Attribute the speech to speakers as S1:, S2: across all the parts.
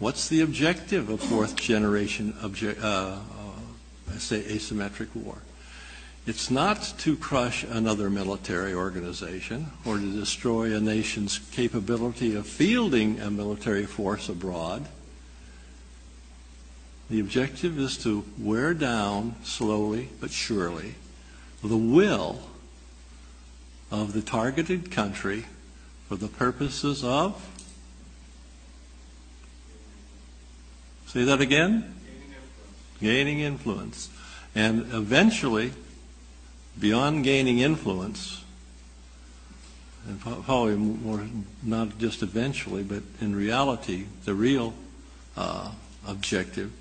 S1: what's the objective of fourth generation asymmetric war? It's not to crush another military organization or to destroy a nation's capability of fielding a military force abroad. The objective is to wear down, slowly but surely, the will of the targeted country for the purposes of, say that again? Gaining influence. And eventually, beyond gaining influence, and probably more, not just eventually, but in reality, the real objective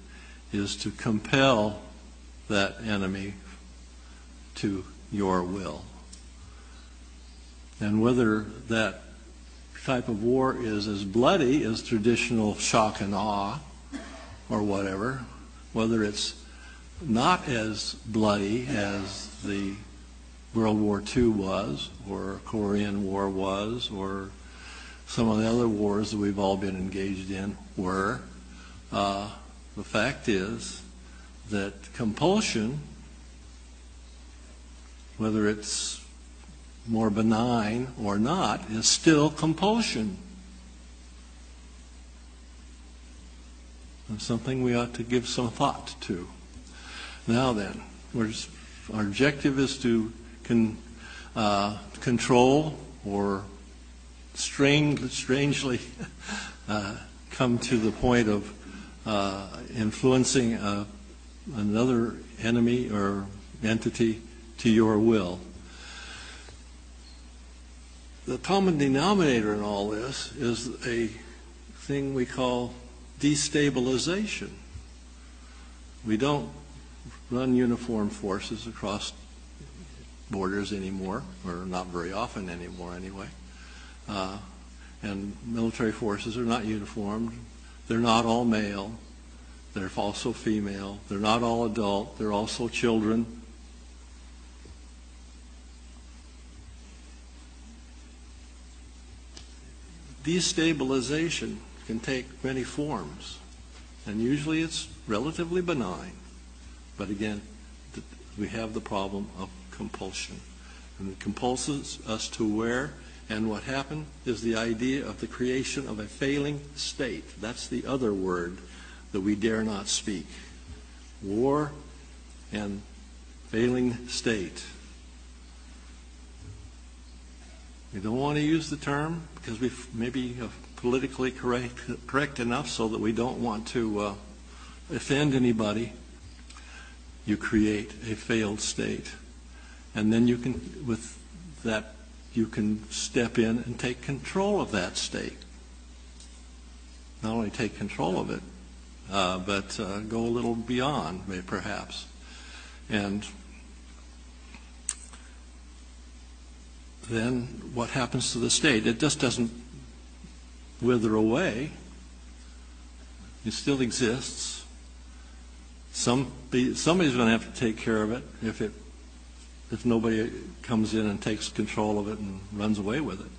S1: is to compel that enemy to your will. And whether that type of war is as bloody as traditional shock and awe or whatever, whether it's not as bloody as the World War II was, or Korean War was, or some of the other wars that we've all been engaged in were, the fact is that compulsion, whether it's more benign or not, is still compulsion. And something we ought to give some thought to. Now then, our objective is to control or strangely come to the point of influencing another enemy or entity to your will. The common denominator in all this is a thing we call destabilization. We don't run uniformed forces across borders anymore, or not very often anymore anyway. And military forces are not uniformed. They're not all male. They're also female. They're not all adult. They're also children. Destabilization can take many forms, and usually it's relatively benign. But again, we have the problem of compulsion. And it compulses us to where, and what happened is the idea of the creation of a failing state. That's the other word that we dare not speak. War and failing state. We don't want to use the term because we maybe politically correct enough so that we don't want to offend anybody. You create a failed state. And then you can, with that, you can step in and take control of that state. Not only take control of it, but go a little beyond, perhaps. And then what happens to the state? It just doesn't wither away. It still exists. Somebody's going to have to take care of it if nobody comes in and takes control of it and runs away with it.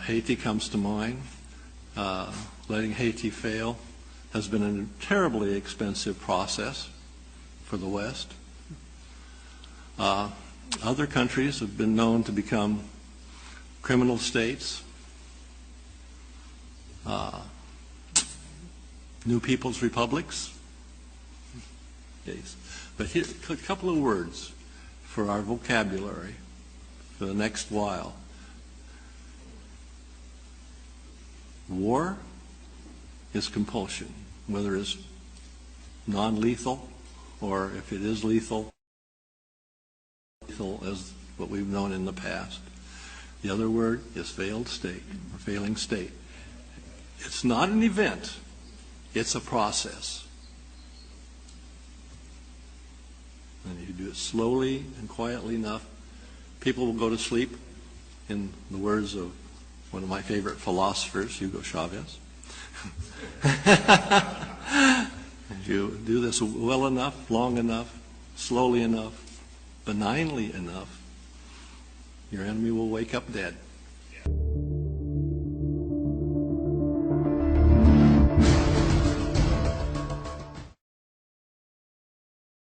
S1: Haiti comes to mind. Letting Haiti fail has been a terribly expensive process for the West. Other countries have been known to become criminal states. New People's Republics. But here, a couple of words for our vocabulary for the next while. War is compulsion, whether it's non-lethal or if it is lethal as what we've known in the past. The other word is failed state or failing state. It's not an event, it's a process. And if you do it slowly and quietly enough, people will go to sleep, in the words of one of my favorite philosophers, Hugo Chavez. If you do this well enough, long enough, slowly enough, benignly enough, your enemy will wake up dead.